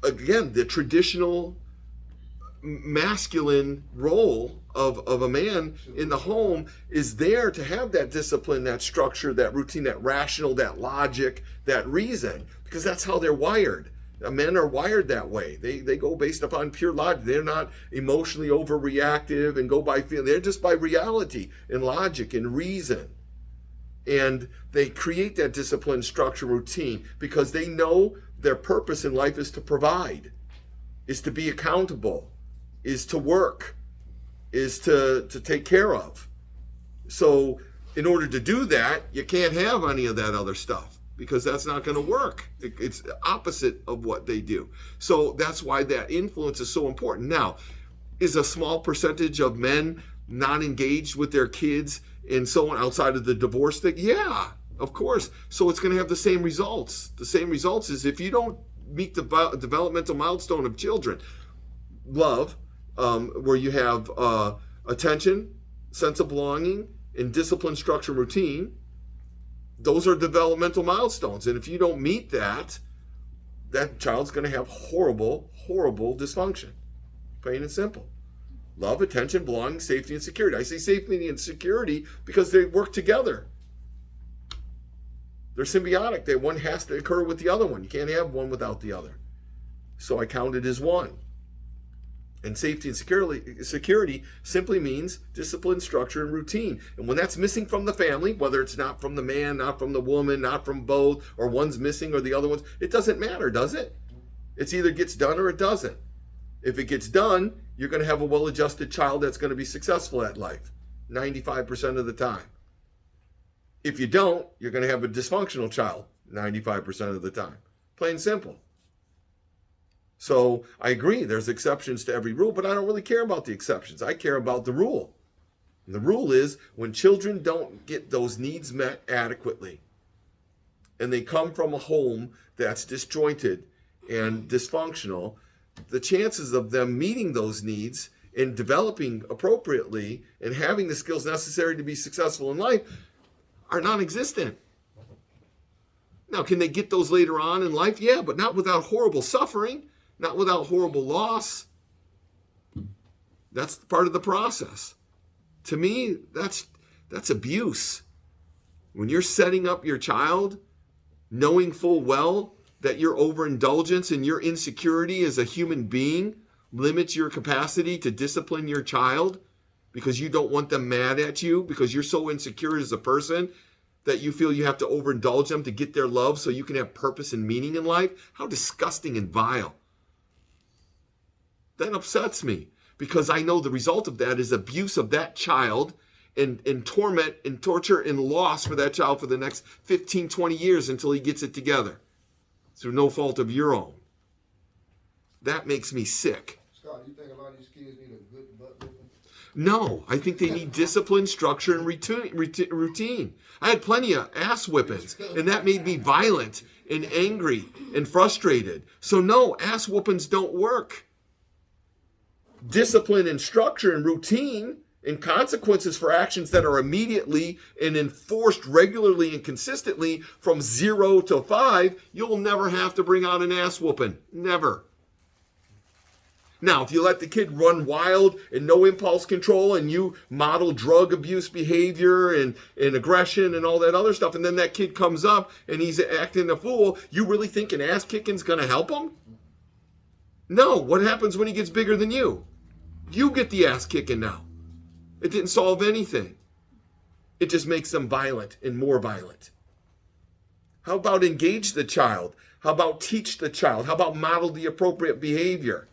again, the traditional masculine role of a man in the home is there to have that discipline, that structure, that routine, that rational, that logic, that reason, because that's how they're wired. Men are wired that way. They go based upon pure logic. They're not emotionally overreactive and go by feeling. They're just by reality and logic and reason. And they create that discipline, structure, routine because they know their purpose in life is to provide, is to be accountable, is to work, is to take care of. So in order to do that, you can't have any of that other stuff because that's not going to work. It's the opposite of what they do. So that's why that influence is so important. Now, is a small percentage of men not engaged with their kids and so on outside of the divorce thing? Yeah, of course. So it's going to have the same results. The same results is if you don't meet the developmental milestone of children, love, where you have attention, sense of belonging, and discipline, structure, routine. Those are developmental milestones. And if you don't meet that, that child's going to have horrible, horrible dysfunction. Plain and simple. Love, attention, belonging, safety, and security. I say safety and security because they work together. They're symbiotic. One has to occur with the other one. You can't have one without the other. So I count it as one. And safety and security simply means discipline, structure, and routine. And when that's missing from the family, whether it's not from the man, not from the woman, not from both, or one's missing or the other one's, it doesn't matter, does it? It's either gets done or it doesn't. If it gets done, you're going to have a well-adjusted child that's going to be successful at life 95% of the time. If you don't, you're going to have a dysfunctional child 95% of the time. Plain and simple. So I agree, there's exceptions to every rule, but I don't really care about the exceptions. I care about the rule. And the rule is when children don't get those needs met adequately, and they come from a home that's disjointed and dysfunctional, the chances of them meeting those needs and developing appropriately and having the skills necessary to be successful in life are non-existent. Now, can they get those later on in life? Yeah, but not without horrible suffering. Not without horrible loss. That's part of the process. To me, that's abuse. When you're setting up your child, knowing full well that your overindulgence and your insecurity as a human being limits your capacity to discipline your child because you don't want them mad at you, because you're so insecure as a person that you feel you have to overindulge them to get their love so you can have purpose and meaning in life. How disgusting and vile. That upsets me because I know the result of that is abuse of that child and torment and torture and loss for that child for the next 15, 20 years until he gets it together through no fault of your own. That makes me sick. Scott, you think a lot of these kids need a good butt whipping? No, I think they need discipline, structure, and routine. I had plenty of ass whippings, and that made me violent and angry and frustrated. So no, ass whoopings don't work. Discipline and structure and routine and consequences for actions that are immediately and enforced regularly and consistently from 0 to 5, you'll never have to bring out an ass whooping. Never. Now, if you let the kid run wild and no impulse control and you model drug abuse behavior and aggression and all that other stuff, and then that kid comes up and he's acting a fool, you really think an ass kicking's going to help him? No. What happens when he gets bigger than you? You get the ass kicking now. It didn't solve anything. It just makes them violent and more violent. How about engage the child? How about teach the child? How about model the appropriate behavior?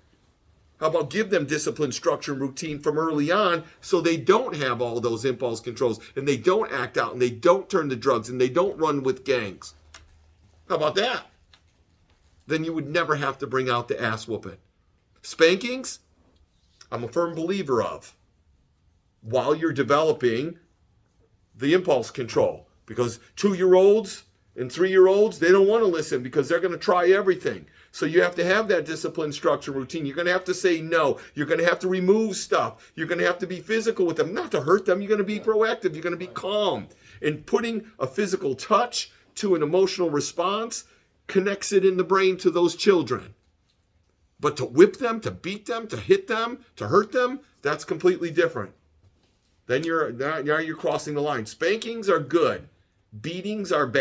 How about give them discipline, structure, and routine from early on so they don't have all those impulse controls and they don't act out and they don't turn to drugs and they don't run with gangs? How about that? Then you would never have to bring out the ass whooping. Spankings, I'm a firm believer of, while you're developing the impulse control. Because 2-year-olds and 3-year-olds, they don't want to listen because they're going to try everything. So you have to have that discipline, structure, routine. You're going to have to say no. You're going to have to remove stuff. You're going to have to be physical with them, not to hurt them. You're going to be proactive. You're going to be calm. And putting a physical touch to an emotional response connects it in the brain to those children. But to whip them, to beat them, to hit them, to hurt them, that's completely different. Then now you're crossing the line. Spankings are good. Beatings are bad.